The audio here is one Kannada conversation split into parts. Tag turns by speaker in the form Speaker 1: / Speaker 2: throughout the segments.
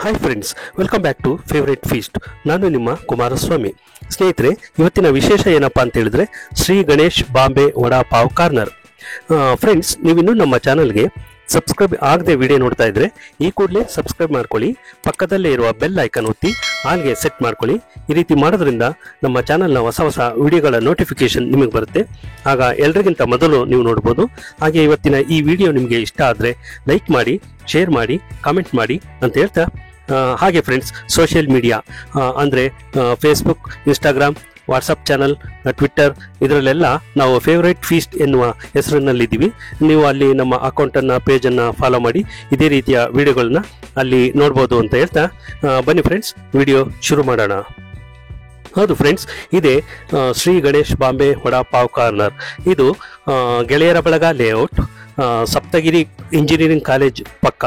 Speaker 1: Hi friends, welcome back to favourite feast. ನಾನು ನಿಮ್ಮ ಕುಮಾರಸ್ವಾಮಿ. ಸ್ನೇಹಿತರೆ, ಇವತ್ತಿನ ವಿಶೇಷ ಏನಪ್ಪ ಅಂತ ಹೇಳಿದ್ರೆ ಶ್ರೀ ಗಣೇಶ್ ಬಾಂಬೆ ವಡಾ ಪಾವ್ ಕಾರ್ನರ್. ಫ್ರೆಂಡ್ಸ್, ನೀವಿನ್ನೂ ನಮ್ಮ ಚಾನಲ್ಗೆ ಸಬ್ಸ್ಕ್ರೈಬ್ ಆಗದೆ ವಿಡಿಯೋ ನೋಡ್ತಾ ಇದ್ರೆ ಈ ಕೂಡಲೇ ಸಬ್ಸ್ಕ್ರೈಬ್ ಮಾಡ್ಕೊಳ್ಳಿ. ಪಕ್ಕದಲ್ಲೇ ಇರುವ ಬೆಲ್ ಐಕನ್ ಒತ್ತಿ ಆಲ್ಗೆ ಸೆಟ್ ಮಾಡ್ಕೊಳ್ಳಿ. ಈ ರೀತಿ ಮಾಡೋದ್ರಿಂದ ನಮ್ಮ ಚಾನಲ್ನ ಹೊಸ ಹೊಸ ವಿಡಿಯೋಗಳ ನೋಟಿಫಿಕೇಶನ್ ನಿಮಗೆ ಬರುತ್ತೆ. ಆಗ ಎಲ್ರಿಗಿಂತ ಮೊದಲು ನೀವು ನೋಡ್ಬೋದು. ಹಾಗೆ ಇವತ್ತಿನ ಈ ವಿಡಿಯೋ ನಿಮಗೆ ಇಷ್ಟ ಆದರೆ ಲೈಕ್ ಮಾಡಿ, ಶೇರ್ ಮಾಡಿ, ಕಾಮೆಂಟ್ ಮಾಡಿ ಅಂತ ಹೇಳ್ತಾ, ಹಾಗೆ ಫ್ರೆಂಡ್ಸ್, ಸೋಷಿಯಲ್ ಮೀಡಿಯಾ ಅಂದರೆ Facebook, Instagram, WhatsApp channel, Twitter, ಇದರಲ್ಲೆಲ್ಲ ನಾವು ಫೇವ್ರೇಟ್ ಫೀಸ್ಟ್ ಎನ್ನುವ ಹೆಸರಿನಲ್ಲಿದ್ದೀವಿ. ನೀವು ಅಲ್ಲಿ ನಮ್ಮ ಅಕೌಂಟನ್ನು, ಪೇಜನ್ನು ಫಾಲೋ ಮಾಡಿ ಇದೇ ರೀತಿಯ ವಿಡಿಯೋಗಳನ್ನ ಅಲ್ಲಿ ನೋಡ್ಬೋದು ಅಂತ ಹೇಳ್ತಾ, ಬನ್ನಿ ಫ್ರೆಂಡ್ಸ್, ವಿಡಿಯೋ ಶುರು ಮಾಡೋಣ. ಹೌದು ಫ್ರೆಂಡ್ಸ್, ಇದೇ ಶ್ರೀ ಗಣೇಶ್ ಬಾಂಬೆ ವಡಾ ಪಾವ್ ಕಾರ್ನರ್. ಇದು ಗೆಳೆಯರ ಬಳಗ ಲೇಔಟ್, ಸಪ್ತಗಿರಿ ಇಂಜಿನಿಯರಿಂಗ್ ಕಾಲೇಜ್ ಪಕ್ಕ,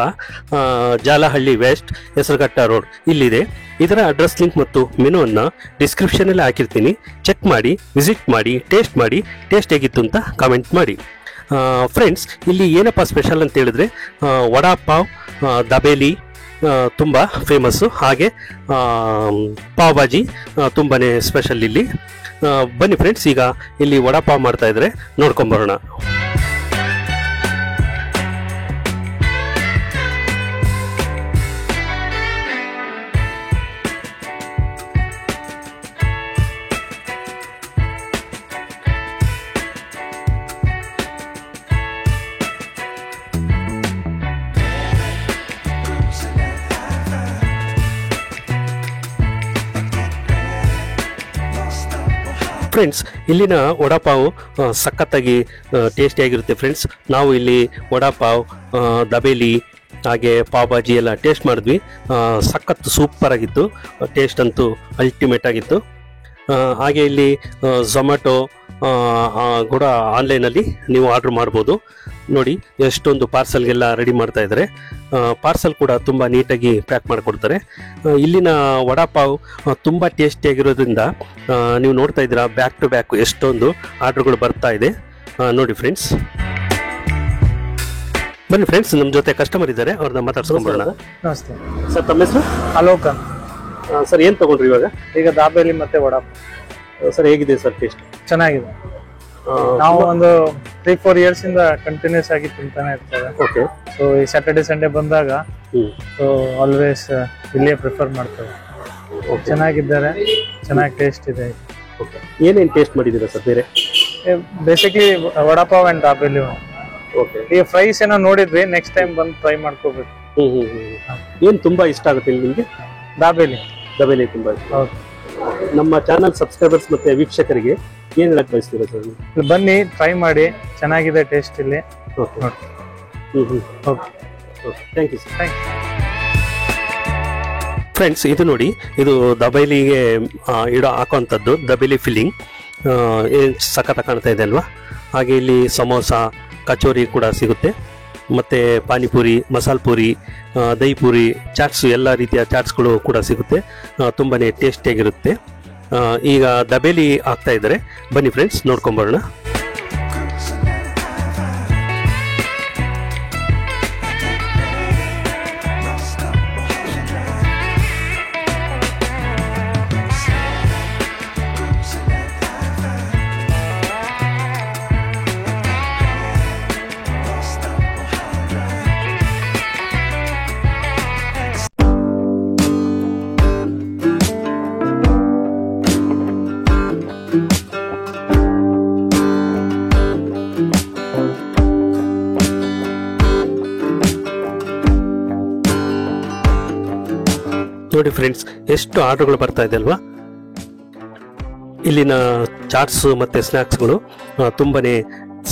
Speaker 1: ಜಾಲಹಳ್ಳಿ ವೆಸ್ಟ್, ಹೆಸರುಘಟ್ಟ ರೋಡ್ ಇಲ್ಲಿದೆ. ಇದರ ಅಡ್ರೆಸ್ ಲಿಂಕ್ ಮತ್ತು ಮೆನುವನ್ನು ಡಿಸ್ಕ್ರಿಪ್ಷನಲ್ಲಿ ಹಾಕಿರ್ತೀನಿ. ಚೆಕ್ ಮಾಡಿ, ವಿಸಿಟ್ ಮಾಡಿ, ಟೇಸ್ಟ್ ಹೇಗಿತ್ತು ಅಂತ ಕಾಮೆಂಟ್ ಮಾಡಿ. ಫ್ರೆಂಡ್ಸ್, ಇಲ್ಲಿ ಏನಪ್ಪ ಸ್ಪೆಷಲ್ ಅಂತ ಹೇಳಿದ್ರೆ ವಡಾ ಪಾವ್, ದಬೇಲಿ ತುಂಬ ಫೇಮಸ್ಸು. ಹಾಗೆ ಪಾವ್ ಭಾಜಿ ತುಂಬಾ ಸ್ಪೆಷಲ್ ಇಲ್ಲಿ. ಬನ್ನಿ ಫ್ರೆಂಡ್ಸ್, ಈಗ ಇಲ್ಲಿ ವಡಾ ಪಾವ್ ಮಾಡ್ತಾ ಇದ್ದಾರೆ, ನೋಡ್ಕೊಂಬರೋಣ. ಫ್ರೆಂಡ್ಸ್, ಇಲ್ಲಿನ ವಡಾಪಾವ್ ಸಖತ್ತಾಗಿ ಟೇಸ್ಟಿಯಾಗಿರುತ್ತೆ ಫ್ರೆಂಡ್ಸ್. ನಾವು ಇಲ್ಲಿ ವಡಾಪಾವ್, ದಬೇಲಿ, ಹಾಗೆ ಪಾವ್ ಭಾಜಿ ಎಲ್ಲ ಟೇಸ್ಟ್ ಮಾಡಿದ್ವಿ. ಸಖತ್ ಸೂಪರ್ ಆಗಿತ್ತು. ಟೇಸ್ಟ್ ಅಂತೂ ಅಲ್ಟಿಮೇಟ್ ಆಗಿತ್ತು. ಹಾಗೆ ಇಲ್ಲಿ ಝೊಮ್ಯಾಟೊ ಕೂಡ ಆನ್ಲೈನಲ್ಲಿ ನೀವು ಆರ್ಡ್ರ್ ಮಾಡ್ಬೋದು. ನೋಡಿ ಎಷ್ಟೊಂದು ಪಾರ್ಸಲ್ಗೆಲ್ಲ ರೆಡಿ ಮಾಡ್ತಾ ಇದ್ದಾರೆ. ಪಾರ್ಸಲ್ ಕೂಡ ತುಂಬ ನೀಟಾಗಿ ಪ್ಯಾಕ್ ಮಾಡಿಕೊಡ್ತಾರೆ. ಇಲ್ಲಿನ ವಡಾಪಾವ್ ತುಂಬ ಟೇಸ್ಟಿಯಾಗಿರೋದ್ರಿಂದ ನೀವು ನೋಡ್ತಾ ಇದ್ದೀರಾ, ಬ್ಯಾಕ್ ಟು ಬ್ಯಾಕ್ ಎಷ್ಟೊಂದು ಆರ್ಡ್ರ್ಗಳು ಬರ್ತಾ ಇದೆ. ನೋಡಿ ಫ್ರೆಂಡ್ಸ್, ಬನ್ನಿ ಫ್ರೆಂಡ್ಸ್, ನಮ್ಮ ಜೊತೆ ಕಸ್ಟಮರ್ ಇದ್ದಾರೆ, ಅವ್ರನ್ನ ಮಾತಾಡ್ಸ್ಕೊಂಡ್ಬರೋಣ.
Speaker 2: ನಮಸ್ತೆ
Speaker 1: ಸರ್, ತಮ್ಮ ಹೆಸರು?
Speaker 2: ಅಲೋಕ್.
Speaker 1: ಸರ್, ಏನು ತಗೊಂಡ್ರಿ ಇವಾಗ?
Speaker 2: ಈಗ ದಾಬೇಲಿ ಮತ್ತೆ ವಡಾಪಾವ್.
Speaker 1: ಸರ್, ಹೇಗಿದೆ ಸರ್ ಟೇಸ್ಟ್?
Speaker 2: ಚೆನ್ನಾಗಿದೆ. ನಾವು ಒಂದು 3-4 ಇಯರ್ಸ್ ಇಂದ ಕಂಟಿನ್ಯೂಸ್ ಆಗಿ ತಿಂತಾನೆ ಇರ್ತೇವೆ.
Speaker 1: ಓಕೆ.
Speaker 2: ಸೊ ಈ ಸ್ಯಾಟರ್ಡೆ ಸಂಡೇ ಬಂದಾಗ ಸೊ ಆಲ್ವೇಸ್ ಇಲ್ಲೇ ಪ್ರಿಫರ್ ಮಾಡ್ತೇವೆ. ಚೆನ್ನಾಗಿದ್ದಾರೆ, ಚೆನ್ನಾಗಿ ಟೇಸ್ಟ್ ಇದೆ.
Speaker 1: ಓಕೆ. ಏನೇನು ಟೇಸ್ಟ್ ಮಾಡಿದ್ದೀರಾ ಸರ್ ಬೇರೆ?
Speaker 2: Basically vada pav and dabeli.
Speaker 1: Okay.
Speaker 2: ಈ ಫ್ರೈಸ್ ಏನೋ ನೋಡಿದ್ವಿ, ನೆಕ್ಸ್ಟ್ ಟೈಮ್ ಬಂದು ಟ್ರೈ ಮಾಡ್ಕೋಬೇಕು.
Speaker 1: ಏನು ತುಂಬಾ ಇಷ್ಟ ಆಗುತ್ತೆ ನಿಮಗೆ?
Speaker 2: ದಾಬೇಲಿ.
Speaker 1: ದಬೇಲಿ ತುಂಬಾ ಇಷ್ಟ.
Speaker 2: ಹೌದು.
Speaker 1: ನಮ್ಮ ಚಾನಲ್ ಸಬ್ಸ್ಕ್ರೈಬರ್ಸ್ ಮತ್ತೆ ವೀಕ್ಷಕರಿಗೆ ಏನು ಹೇಳಕ್ ಬಯಸ್ತೀರಾ ಸರ್?
Speaker 2: ಇಲ್ಲಿ ಬನ್ನಿ, ಟ್ರೈ ಮಾಡಿ, ಚೆನ್ನಾಗಿದೆ ಟೇಸ್ಟ್ ಇಲ್ಲಿ.
Speaker 1: Okay.
Speaker 2: Okay.
Speaker 1: Thank you sir.
Speaker 2: Thank you.
Speaker 1: Friends, ಇದು ನೋಡಿ, ಇದು ದಬೇಲಿಗೆ ಹಾಕೋಂಥದ್ದು ದಬೇಲಿ ಫಿಲ್ಲಿಂಗ್. ಏನು ಸಖತ್ ಕಾಣ್ತಾ ಇದೆ ಅಲ್ವಾ? ಹಾಗೆ ಇಲ್ಲಿ ಸಮೋಸ, ಕಚೋರಿ ಕೂಡ ಸಿಗುತ್ತೆ, ಮತ್ತು ಪಾನಿಪುರಿ, ಮಸಾಲ ಪೂರಿ, ದಹಿ ಪೂರಿ, ಚಾಟ್ಸು, ಎಲ್ಲ ರೀತಿಯ ಚಾಟ್ಸ್ಗಳು ಕೂಡ ಸಿಗುತ್ತೆ. ತುಂಬಾ ಟೇಸ್ಟಿಯಾಗಿರುತ್ತೆ. ಈಗ ದಬೇಲಿ ಹಾಕ್ತಾ ಇದ್ದಾರೆ, ಬನ್ನಿ ಫ್ರೆಂಡ್ಸ್, ನೋಡ್ಕೊಂಬರೋಣ. ನೋಡಿ ಫ್ರೆಂಡ್ಸ್, ಎಷ್ಟು ಆರ್ಡರ್ಗಳು ಬರ್ತಾ ಇದೆ ಅಲ್ವಾ? ಇಲ್ಲಿನ ಚಾಟ್ಸ್ ಮತ್ತು ಸ್ನ್ಯಾಕ್ಸ್ಗಳು ತುಂಬಾ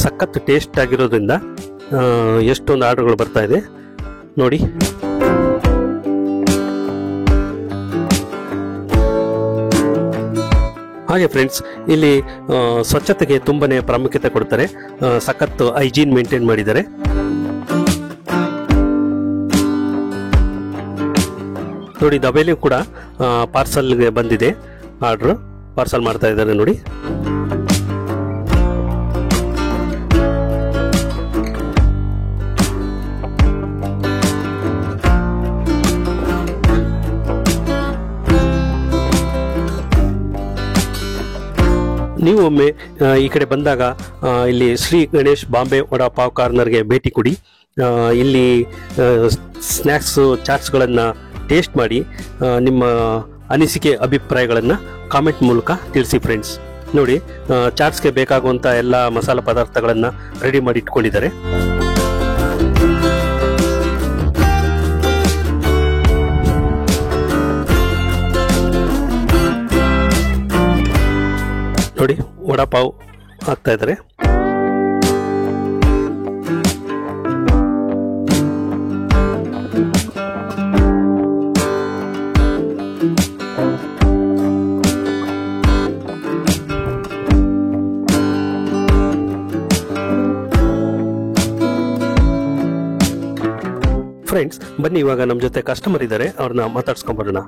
Speaker 1: ಸಖತ್ ಟೇಸ್ಟ್ ಆಗಿರೋದ್ರಿಂದ ಎಷ್ಟೊಂದು ಆರ್ಡರ್ಗಳು ಬರ್ತಾ ಇದೆ ನೋಡಿ. ಹಾಗೆ ಫ್ರೆಂಡ್ಸ್, ಇಲ್ಲಿ ಸ್ವಚ್ಛತೆಗೆ ತುಂಬಾ ಪ್ರಾಮುಖ್ಯತೆ ಕೊಡ್ತಾರೆ. ಸಖತ್ ಹೈಜೀನ್ ಮೇಂಟೈನ್ ಮಾಡಿದ್ದಾರೆ. ನೋಡಿ, ದಬೇಲಿ ಕೂಡ ಪಾರ್ಸಲ್ಗೆ ಬಂದಿದೆ. ಆರ್ಡ್ರ್ ಪಾರ್ಸಲ್ ಮಾಡ್ತಾ ಇದ್ದಾರೆ ನೋಡಿ. ನೀವು ಒಮ್ಮೆ ಈ ಕಡೆ ಬಂದಾಗ ಇಲ್ಲಿ ಶ್ರೀ ಗಣೇಶ್ ಬಾಂಬೆ ವಡಾ ಪಾವ್ ಕಾರ್ನರ್ಗೆ ಭೇಟಿ ಕೊಡಿ. ಇಲ್ಲಿ ಸ್ನ್ಯಾಕ್ಸು ಚಾಟ್ಸ್ಗಳನ್ನು ಟೇಸ್ಟ್ ಮಾಡಿ ನಿಮ್ಮ ಅನಿಸಿಕೆ ಅಭಿಪ್ರಾಯಗಳನ್ನು ಕಾಮೆಂಟ್ ಮೂಲಕ ತಿಳಿಸಿ ಫ್ರೆಂಡ್ಸ್. ನೋಡಿ, ಚಾಟ್ಸ್ಗೆ ಬೇಕಾಗುವಂಥ ಎಲ್ಲ ಮಸಾಲ ಪದಾರ್ಥಗಳನ್ನು ರೆಡಿ ಮಾಡಿ ಇಟ್ಕೊಂಡಿದ್ದಾರೆ. ನೋಡಿ, ವಡಾ ಪಾವ್ ಹಾಕ್ತಾ ಇದ್ದಾರೆ. ಫ್ರೆಂಡ್ಸ್, ಬನ್ನಿ ಇವಾಗ ನಮ್ಮ ಜೊತೆ ಕಸ್ಟಮರ್ ಇದ್ದಾರೆ, ಅವ್ರನ್ನ ಮಾತಾಡ್ಸ್ಕೊಂಡ್ಬರೋಣ.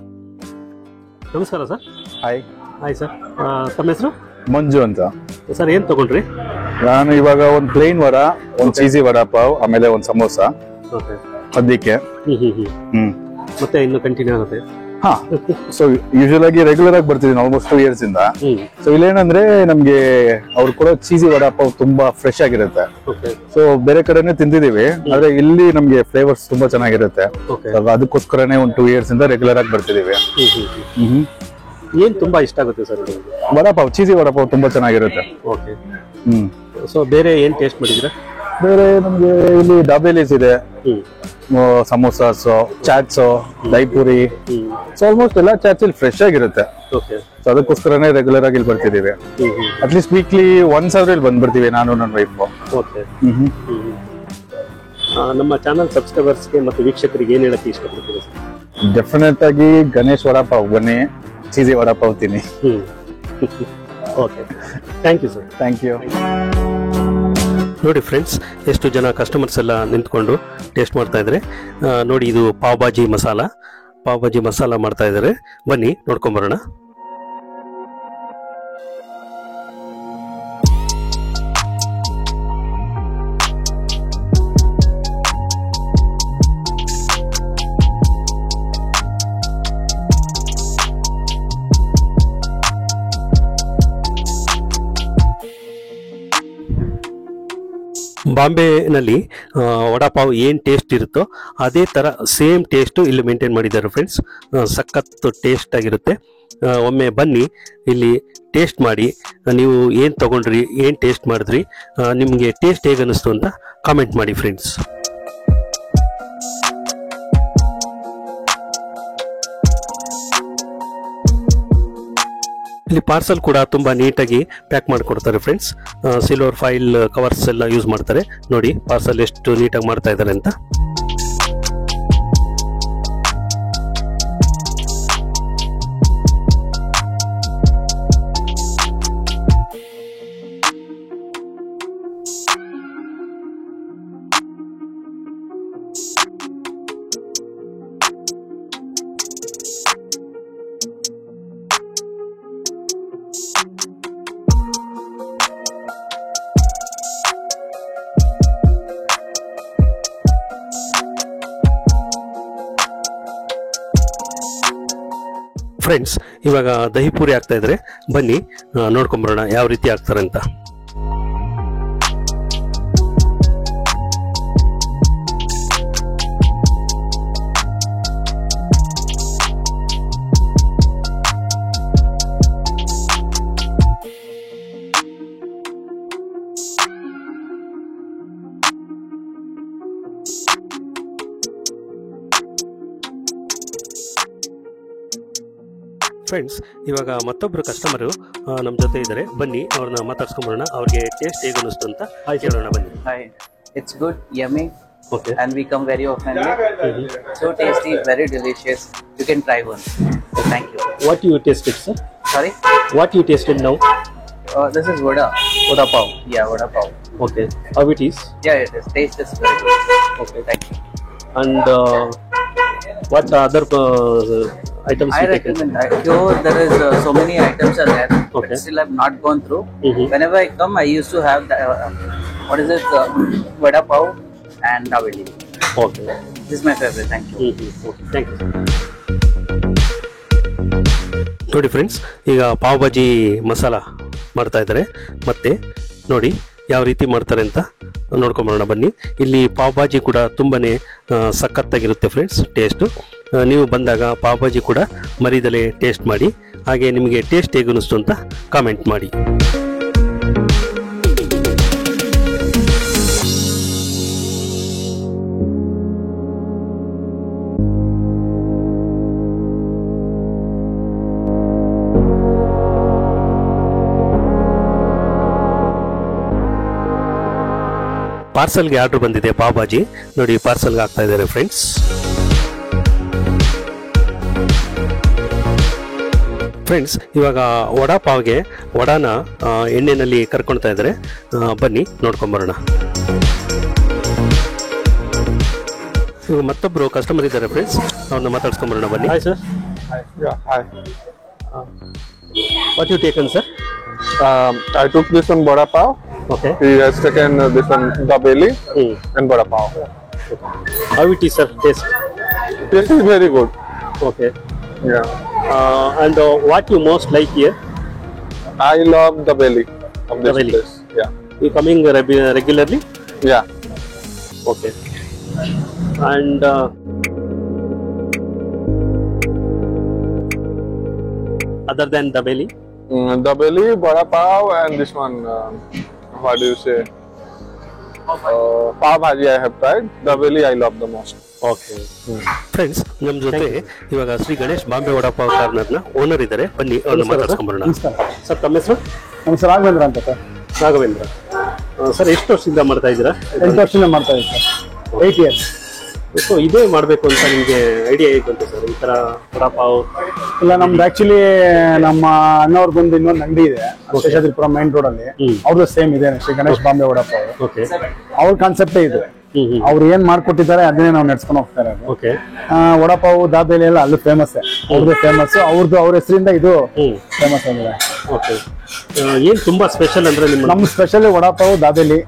Speaker 1: ನಮಸ್ಕಾರ ಸರ್.
Speaker 3: ಹಾಯ್.
Speaker 1: ಹಾಯ್ ಸರ್, ತಮ್ಮ ಹೆಸರು?
Speaker 3: ಮಂಜು ಅಂತ.
Speaker 1: ಸರ್, ಏನ್ ತಗೊಂಡ್ರಿ?
Speaker 3: ನಾನು ಇವಾಗ ಒಂದು ಪ್ಲೇನ್ ವಡ, ಒಂದು ಚೀಸಿ ವಡಾ ಪಾವ್, ಆಮೇಲೆ ಒಂದು ಸಮೋಸ. ಅದಕ್ಕೆ
Speaker 1: ಮತ್ತೆ ಇನ್ನು ಕಂಟಿನ್ಯೂ ಆಗುತ್ತೆ.
Speaker 3: ಹಾ, ಸೊ ಯೂಶುವಲ್ ಆಗಿ ರೆಗ್ಯುಲರ್ ಆಗಿ ಬರ್ತಿದ್ದೀನಿ ಆಲ್ಮೋಸ್ಟ್ 2 years ಇಂದ. ಸೊ ಇಲ್ಲೇನಂದ್ರೆ ನಮ್ಗೆ ಅವ್ರು ಕೊಡೋ ಚೀಸಿ ವಡಾ ಪಾವ್ ತುಂಬಾ ಫ್ರೆಶ್ ಆಗಿರುತ್ತೆ. ಸೊ ಬೇರೆ ಕಡೆನೆ ತಿಂದಿದೀವಿ, ಆದ್ರೆ ಇಲ್ಲಿ ನಮ್ಗೆ ಫ್ಲೇವರ್ಸ್ ತುಂಬಾ ಚೆನ್ನಾಗಿರುತ್ತೆ. ಅದಕ್ಕೋಸ್ಕರನೇ ಒಂದು 2 years ಇಂದ ರೆಗ್ಯುಲರ್ ಆಗಿ ಬರ್ತಿದೀವಿ.
Speaker 1: ಏನ್ ತುಂಬಾ ಇಷ್ಟ ಆಗುತ್ತೆ ಸರ್?
Speaker 3: ವಡಾ ಪಾವ್, ಚೀಸಿ ವಡಾ ಪಾವ್ ತುಂಬಾ ಚೆನ್ನಾಗಿರುತ್ತೆ.
Speaker 1: ಓಕೆ. ಸೊ ಬೇರೆ ಏನ್ ಟೇಸ್ಟ್ ಮಾಡಿದ್ರೆ?
Speaker 3: ಬೇರೆ ನಮ್ಗೆ ಇಲ್ಲಿ ಡಾಬೇಲೀಸ್ ಇದೆ, ಸಮೋಸಾಸ್, ಚಾಟ್ಸ್, ದೈಪುರಿ. ಸೊ ಆಲ್ಮೋಸ್ಟ್ ಎಲ್ಲ ಚಾಟ್ಸ್ ಇಲ್ಲಿ ಫ್ರೆಶ್ ಆಗಿರುತ್ತೆ. ಸೊ ಅದಕ್ಕೋಸ್ಕರನೇ ರೆಗ್ಯುಲರ್ ಆಗಿ ಇಲ್ಲಿ ಬರ್ತಿದೀವಿ. ಅಟ್ಲೀಸ್ಟ್ ವೀಕ್ಲಿ ಒನ್ಸ್ ಆದ್ರೂ ಇಲ್ಲಿ ಬಂದ್ಬಿಡ್ತೀವಿ, ನಾನು ನನ್ನ ವೈಫ್.
Speaker 1: ನಮ್ಮ ಚಾನಲ್ ಸಬ್ಸ್ಕ್ರೈಬರ್ಸ್ಗೆ ಮತ್ತು ವೀಕ್ಷಕರಿಗೆ ಏನ್ ಹೇಳಕ್ಕೆ ಇಷ್ಟಪಡ್ತೀವಿ?
Speaker 3: ಡೆಫಿನೆಟ್ ಆಗಿ ಗಣೇಶ್ ವಡಾ ಪಾವ್ ಬನ್ನಿ, ಚೀಸಿ ವಡಾ ಪಾವ್ ತಿನ್ನಿ.
Speaker 1: Okay, thank you sir.
Speaker 3: Thank you.
Speaker 1: ನೋಡಿ ಫ್ರೆಂಡ್ಸ್, ಎಷ್ಟು ಜನ ಕಸ್ಟಮರ್ಸ್ ಎಲ್ಲ ನಿಂತ್ಕೊಂಡು ಟೇಸ್ಟ್ ಮಾಡ್ತಾ ಇದ್ದಾರೆ. ನೋಡಿ, ಇದು ಪಾವ್ ಭಾಜಿ ಮಸಾಲ ಮಾಡ್ತಾ ಇದ್ದಾರೆ. ಬನ್ನಿ ನೋಡ್ಕೊಂಬರೋಣ. ಬಾಂಬೆನಲ್ಲಿ ವಡಾಪಾವ್ ಏನು ಟೇಸ್ಟ್ ಇರುತ್ತೋ ಅದೇ ಥರ ಸೇಮ್ ಟೇಸ್ಟು ಇಲ್ಲಿ ಮೇಂಟೈನ್ ಮಾಡಿದ್ದಾರೆ ಫ್ರೆಂಡ್ಸ್. ಸಖತ್ತು ಟೇಸ್ಟ್ ಆಗಿರುತ್ತೆ. ಒಮ್ಮೆ ಬನ್ನಿ, ಇಲ್ಲಿ ಟೇಸ್ಟ್ ಮಾಡಿ. ನೀವು ಏನು ತೊಗೊಂಡ್ರಿ, ಏನು ಟೇಸ್ಟ್ ಮಾಡಿದ್ರಿ, ನಿಮಗೆ ಟೇಸ್ಟ್ ಹೇಗೆ ಅನ್ನಿಸ್ತು ಅಂತ ಕಾಮೆಂಟ್ ಮಾಡಿ ಫ್ರೆಂಡ್ಸ್. ಇಲ್ಲಿ ಪಾರ್ಸಲ್ ಕೂಡ ತುಂಬ ನೀಟಾಗಿ ಪ್ಯಾಕ್ ಮಾಡಿಕೊಡ್ತಾರೆ ಫ್ರೆಂಡ್ಸ್. ಸಿಲ್ವರ್ ಫೈಲ್ ಕವರ್ಸ್ ಎಲ್ಲ ಯೂಸ್ ಮಾಡ್ತಾರೆ. ನೋಡಿ ಪಾರ್ಸಲ್ ಎಷ್ಟು ನೀಟಾಗಿ ಮಾಡ್ತಾ ಇದ್ದಾರೆ ಅಂತ. ಫ್ರೆಂಡ್ಸ್, ಇವಾಗ ದಹಿಪೂರಿ ಆಗ್ತಾ ಇದ್ರೆ ಬನ್ನಿ ನೋಡ್ಕೊಂಬರೋಣ ಯಾವ ರೀತಿ ಆಗ್ತಾರೆ ಅಂತ. ಫ್ರೆಂಡ್ಸ್, ಇವಾಗ ಮತ್ತೊಬ್ಬರು ಕಸ್ಟಮರು ನಮ್ಮ ಜೊತೆ ಇದ್ದಾರೆ. ಬನ್ನಿ ಅವ್ರನ್ನ ಮಾತಾಡ್ಸ್ಕೊಂಬರೋಣ. ಅವ್ರಿಗೆ ಟೇಸ್ಟ್ ಹೇಗೆ ಅನ್ನಿಸ್ತು ಅಂತ ಕೇಳೋಣ. ಬನ್ನಿ.
Speaker 4: Hi, it's good, yummy.
Speaker 1: Okay.
Speaker 4: And we come very often. So tasty, very delicious. You can try one. So thank you.
Speaker 1: What you tasted, sir?
Speaker 4: Sorry?
Speaker 1: What you tasted now?
Speaker 4: This is vada.
Speaker 1: Vada pav.
Speaker 4: Yeah, vada pav.
Speaker 1: Okay. How it is?
Speaker 4: Yeah, it is. Taste is very good.
Speaker 1: Okay.
Speaker 4: Thank you.
Speaker 1: And what other items
Speaker 4: I
Speaker 1: you taken?
Speaker 4: recommend. Here there is so many items are there.
Speaker 1: Okay.
Speaker 4: But still I've not gone through.
Speaker 1: Mhm.
Speaker 4: Whenever I come, I used to have the, what is it? Vada pav and daveli.
Speaker 1: Okay.
Speaker 4: This is my favorite. Thank you.
Speaker 1: Okay. Thank you. ನೋಡಿ ಫ್ರೆಂಡ್ಸ್, ಈಗ ಪಾವ್ ಭಾಜಿ ಮಸಾಲ ಮಾಡ್ತಾ ಇದ್ದಾರೆ. ಮತ್ತೆ ನೋಡಿ ಯಾವ ರೀತಿ ಮಾಡ್ತಾರೆ ಅಂತ ನೋಡ್ಕೊಂಬರೋಣ ಬನ್ನಿ. ಇಲ್ಲಿ ಪಾವ್ ಭಾಜಿ ಕೂಡ ತುಂಬಾನೇ ಸಖತ್ತಾಗಿರುತ್ತೆ ಫ್ರೆಂಡ್ಸ್ ಟೇಸ್ಟು. ನೀವು ಬಂದಾಗ ಪಾವ್ ಭಾಜಿ ಕೂಡ ಮರಿದಲೇ ಟೇಸ್ಟ್ ಮಾಡಿ, ಹಾಗೆ ನಿಮಗೆ ಟೇಸ್ಟ್ ಹೇಗೆ ಅನಿಸ್ತು ಅಂತ ಕಾಮೆಂಟ್ ಮಾಡಿ. ಪಾರ್ಸಲ್ಗೆ ಆರ್ಡರ್ ಬಂದಿದೆ ಪಾವ್ ಭಾಜಿ. ನೋಡಿ ಪಾರ್ಸಲ್ಗೆ ಹಾಕ್ತಾ ಇದ್ದಾರೆ ಫ್ರೆಂಡ್ಸ್. ಫ್ರೆಂಡ್ಸ್ ಇವಾಗ ವಡಾ ಪಾವ್ಗೆ ವಡಾನ ಎಣ್ಣೆನಲ್ಲಿ ಕರ್ಕೊಳ್ತಾ ಇದ್ದಾರೆ. ಬನ್ನಿ ನೋಡ್ಕೊಂಬರೋಣ. ಮತ್ತೊಬ್ರು ಕಸ್ಟಮರ್ ಇದ್ದಾರೆ ಫ್ರೆಂಡ್ಸ್, ಅವ್ರನ್ನ ಮಾತಾಡ್ಸ್ಕೊಂಬರೋಣ ಬನ್ನಿ. Hi sir.
Speaker 5: Hi.
Speaker 1: What you taken sir?
Speaker 5: I took this one vada pav.
Speaker 1: Okay.
Speaker 5: He has taken this one dabeli and vada pav.
Speaker 1: How it is sir taste?
Speaker 5: Taste is very good.
Speaker 1: Okay.
Speaker 5: Yeah.
Speaker 1: And what you most like here?
Speaker 5: I love dabeli of this
Speaker 1: Dabeli.
Speaker 5: place. Yeah.
Speaker 1: You coming regularly?
Speaker 5: Yeah.
Speaker 1: Okay. And other than dabeli?
Speaker 5: Dabeli, vada pav, and this one. What do you say? Pav bhaji I have tried. Dabeli I love the most.
Speaker 1: Okay friends, ನಮ್ಮ ಜೊತೆ ಇವಾಗ ಶ್ರೀ ಗಣೇಶ್ ಬಾಂಬೆ ವಡಾಪಾವ್ ಕಾರ್ನರ್ನ ಓನರ್ ಇದ್ದಾರೆ. ಬನ್ನಿ ಅವ್ರನ್ನ ಮಾತಾಡ್ಸ್ಕೊಂಬರೋಣ. ಸರ್ ತಮ್ಮ ಹೆಸರು?
Speaker 2: ನಮ್ಮ ಸರ್ ರಾಘವೇಂದ್ರ ಅಂತ ಸರ್.
Speaker 1: ರಾಘವೇಂದ್ರ ಸರ್, ಎಷ್ಟು ವರ್ಷದಿಂದ ಮಾಡ್ತಾ ಇದ್ದೀರಾ?
Speaker 2: 8 ವರ್ಷದಿಂದ ಮಾಡ್ತಾ ಇದ್ದೀವಿ ಸರ್. 8 years.
Speaker 1: ಸೊ ಇದೇ ಮಾಡಬೇಕು ಅಂತ ನಿಮಗೆ ಐಡಿಯಾ ಹೇಗೆ ಬಂತು ಸರ್, ಈ ಥರ ವಡಾಪಾವ್?
Speaker 2: ಇಲ್ಲ, ನಮ್ದು ಆಕ್ಚುಲಿ ನಮ್ಮ ಅಣ್ಣವ್ರದ್ದೊಂದು ಇನ್ನೊಂದು ಅಂಗಡಿ ಇದೆ ಶೇಷಾದ್ರಿಪುರ ಮೈನ್ ರೋಡ್ ಅಲ್ಲಿ. ಅವ್ರದ್ದು ಸೇಮ್ ಇದೆ, ಶ್ರೀ ಗಣೇಶ್ ಬಾಂಬೆ ವಡಾಪಾವ್.
Speaker 1: ಓಕೆ.
Speaker 2: ಅವ್ರ ಕಾನ್ಸೆಪ್ಟೇ ಇದೆ. ಅವ್ರು ಏನ್ ಮಾಡ್ಕೊಟ್ಟಿದ್ದಾರೆ ಅದನ್ನೇ ನಾವು ನಡ್ಸ್ಕೊಂಡು ಹೋಗ್ತಾ ಇರೋದು.
Speaker 1: ಓಕೆ.
Speaker 2: ವಡಾಪಾವ್ ದಾಬೇಲಿ ಎಲ್ಲ ಅಲ್ಲೂ ಫೇಮಸ್, ಅವ್ರದ್ದು ಫೇಮಸ್, ಅವ್ರದ್ದು ಅವ್ರ ಹೆಸರಿಂದ ಇದು ಫೇಮಸ್ ಆಗಿದೆ.
Speaker 1: ಓಕೆ. ಏನ್ ತುಂಬಾ ಸ್ಪೆಷಲ್ ಅಂದ್ರೆ ನಿಮ್ಮ?
Speaker 2: ನಮ್ಮ ಸ್ಪೆಷಲ್ ವಡಾಪಾವ್ ದಾಬೇಲಿ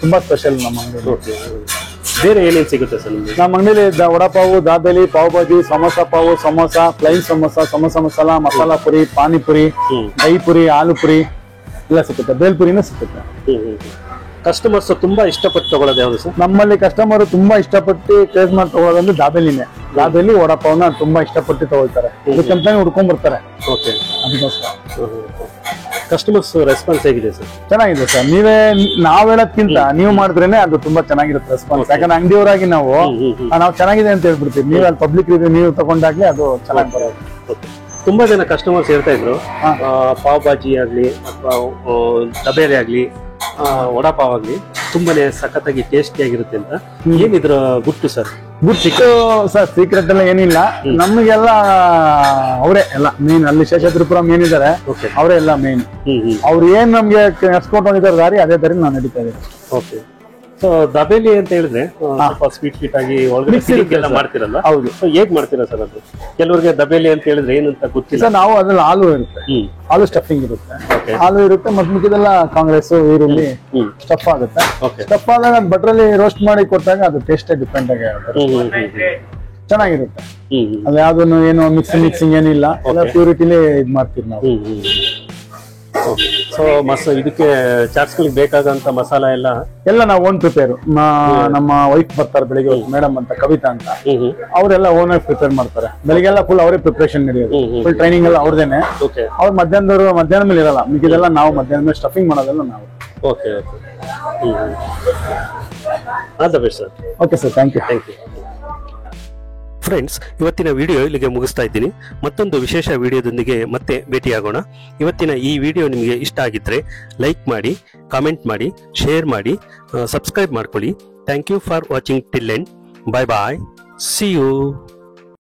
Speaker 2: ತುಂಬಾ ಸ್ಪೆಷಲ್ ನಮ್ಮ ಅಂಗಡಿ.
Speaker 1: ಓಕೆ. ಬೇರೆ ಏನೇನು ಸಿಗುತ್ತೆ ಸರ್ ನಿಮಗೆ?
Speaker 2: ನಮ್ಮ ಅಂಗಡಿಲಿ ವಡಾಪಾವ್, ದಾಬೇಲಿ, ಪಾವ್ ಭಾಜಿ, ಸಮೋಸ ಪಾವು, ಸಮೋಸ, ಪ್ಲೈನ್ ಸಮೋಸ, ಸಮೋಸ ಮಸಾಲ, ಮಸಾಲಾ ಪುರಿ, ಪಾನಿಪುರಿ, ದಹಿ ಪುರಿ, ಆಲೂ ಪುರಿ ಎಲ್ಲ ಸಿಗುತ್ತೆ. ಬೇಲ್ಪುರಿನೂ ಸಿಗುತ್ತೆ.
Speaker 1: ಕಸ್ಟಮರ್ಸ್ ತುಂಬಾ ಇಷ್ಟಪಟ್ಟು ತಗೊಳ್ಳೋದು ಯಾವುದು ಸರ್?
Speaker 2: ನಮ್ಮಲ್ಲಿ ಕಸ್ಟಮರ್ ತುಂಬಾ ಇಷ್ಟಪಟ್ಟು ಟೇಸ್ಟ್ ಮಾಡಿ ತಗೊಳ್ಳೋದಂದ್ರೆ ದಾಬೇಲಿನೇ. ದಾಬೇಲಿ ವಡಾಪಾವ್ನ ತುಂಬಾ ಇಷ್ಟಪಟ್ಟು ತಗೊಳ್ತಾರೆ, ಅದಕ್ಕಂತಾನೆ ಹುಡ್ಕೊಂಡ್ ಬರ್ತಾರೆ.
Speaker 1: ಓಕೆ.
Speaker 2: ಅದಕ್ಕೋಸ್ಕರ
Speaker 1: ಕಸ್ಟಮರ್ಸ್ ರೆಸ್ಪಾನ್ಸ್ ಹೇಗಿದೆ ಸರ್?
Speaker 2: ಚೆನ್ನಾಗಿದೆ ಸರ್. ನಾವ್ ಹೇಳೋದ್ಕಿಂತ ನೀವು ಮಾಡಿದ್ರೇನೆ ಅದು ತುಂಬಾ ಚೆನ್ನಾಗಿರುತ್ತೆ ರೆಸ್ಪಾನ್ಸ್. ಯಾಕಂದ್ರೆ ಅಂಗಡಿಯವರಾಗಿ ನಾವು ಚೆನ್ನಾಗಿದೆ ಅಂತ ಹೇಳ್ಬಿಡ್ತೀವಿ. ನೀವು ಅಲ್ಲಿ ಪಬ್ಲಿಕ್ ರಿವ್ಯೂ ನೀವು ತಗೊಂಡಾಗ್ಲಿ ಅದು ಚೆನ್ನಾಗಿ ಬರೋದು.
Speaker 1: ತುಂಬಾ ಜನ ಕಸ್ಟಮರ್ಸ್ ಹೇಳ್ತಾ ಇದ್ರು ಪಾವ್ ಭಾಜಿ ಆಗ್ಲಿ ಅಥವಾ ದಬೇಲಿ ಆಗ್ಲಿ ವಡಾಪಾವ್ ಆಗ್ಲಿ ತುಂಬಾನೇ ಸಖತ್ತಾಗಿ ಟೇಸ್ಟಿ ಆಗಿರುತ್ತೆ ಅಂತ. ಏನಿದ್ರ ಗುಟ್ಟು ಸರ್?
Speaker 2: ಗುಟ್ಟು ಸರ್ ಸೀಕ್ರೆಟ್ ಎಲ್ಲ ಏನಿಲ್ಲ, ನಮಗೆಲ್ಲ ಅವರೇ ಎಲ್ಲ ಮೇನ್. ಅಲ್ಲಿ ಶೇಷಾದ್ರಿಪುರ ಮೇನ್ ಇದಾರೆ, ಅವರೇ ಎಲ್ಲ ಮೇನ್. ಅವ್ರು ಏನ್ ನಮ್ಗೆ ನಡ್ಸ್ಕೊಂಡು ಹೋಗಿದ್ದಾರೆ ದಾರಿ, ಅದೇ ದಾರಿ ನಾವು ನಡೀತಾ ಇದ್ದೀವಿ.
Speaker 1: ಓಕೆ. ಸೊ ದಬೇಲಿ ಅಂತ ಹೇಳಿದ್ರೆ ಸ್ವಲ್ಪ ಸ್ವೀಟ್ ಸ್ವೀಟ್ ಆಗಿ ಒಳಗಡೆ ಮಾಡ್ತಿರಲ್ಲ?
Speaker 2: ಹೌದು.
Speaker 1: ಸೊ ಹೇಗ್ ಮಾಡ್ತೀರಾ ಸರ್ ಅದು? ಕೆಲವರಿಗೆ ದಬೇಲಿ ಅಂತ ಹೇಳಿದ್ರೆ ಏನಂತ ಗೊತ್ತಿಲ್ಲ.
Speaker 2: ನಾವು ಅದ್ರಲ್ಲಿ ಹಾಲು ಇರುತ್ತೆ, ಹಾಲು ಸ್ಟಫಿಂಗ್ ಇರುತ್ತೆ, ಹಾಲು ಇರುತ್ತೆ. ಮತ್ತೆ ಮಿಕ್ಕಿದೆಲ್ಲ ಕಾಂಗ್ರೆಸ್, ಈರುಳ್ಳಿ ಸ್ಟಫ್ ಆಗುತ್ತೆ. ಸ್ಟಫ್ ಆದಾಗ ಬಟ್ರಲ್ಲಿ ರೋಸ್ಟ್ ಮಾಡಿ ಕೊಟ್ಟಾಗ ಅದು ಟೇಸ್ಟ್ ಡಿಪೆಂಡ್ ಆಗಿ ಚೆನ್ನಾಗಿರುತ್ತೆ. ಅದು ಯಾವ್ದನ್ನು ಏನು ಮಿಕ್ಸಿಂಗ್ ಏನಿಲ್ಲ, ಪ್ಯೂರಿಟಿಲಿ ಇದ್ ಮಾಡ್ತೀವಿ ನಾವು.
Speaker 1: ಸೊ ಇದಕ್ಕೆ ಚಾಟ್ಸ್ಗಳಿಗೆ ಬೇಕಾದಂತ ಮಸಾಲ ಎಲ್ಲ
Speaker 2: ನಾವು ಓನ್ ಪ್ರಿಪೇರ್. ನಮ್ಮ ವೈಫ್ ಬರ್ತಾರೆ ಬೆಳಿಗ್ಗೆ, ಮೇಡಮ್ ಅಂತ ಕವಿತಾ ಅಂತ, ಅವರೆಲ್ಲ ಓನ್ ಆಗಿ ಪ್ರಿಪೇರ್ ಮಾಡ್ತಾರೆ. ಬೆಳಿಗ್ಗೆಲ್ಲ ಫುಲ್ ಅವರೇ ಪ್ರಿಪರೇಷನ್ ನಡೆಯೋದು, ಫುಲ್ ಟ್ರೈನಿಂಗ್ ಎಲ್ಲ ಅವ್ರದೇನೆ. ಅವ್ರು ಮಧ್ಯಾಹ್ನ ಮೇಲೆ ಇರಲ್ಲ, ಮಿಕ್ಕಿದೆಲ್ಲ ನಾವು ಮಧ್ಯಾಹ್ನ ಮೇಲೆ ಸ್ಟಫಿಂಗ್ ಮಾಡೋದೆಲ್ಲ ನಾವು.
Speaker 1: Okay. All the best sir.
Speaker 2: Okay sir, thank you.
Speaker 1: Friends, ಇವತ್ತಿನ ವಿಡಿಯೋ ಇಲ್ಲಿಗೆ ಮುಗಿಸ್ತಾ ಇದ್ದೀನಿ. ಮತ್ತೊಂದು ವಿಶೇಷ ವಿಡಿಯೋದೊಂದಿಗೆ ಮತ್ತೆ ಭೇಟಿಯಾಗೋಣ. ಇವತ್ತಿನ ಈ ವಿಡಿಯೋ ನಿಮಗೆ ಇಷ್ಟ ಆಗಿದ್ರೆ ಲೈಕ್ ಮಾಡಿ, ಕಾಮೆಂಟ್ ಮಾಡಿ, ಶೇರ್ ಮಾಡಿ, ಸಬ್ಸ್ಕ್ರೈಬ್ ಮಾಡ್ಕೊಳ್ಳಿ. Thank you for watching till end. Bye bye. See you.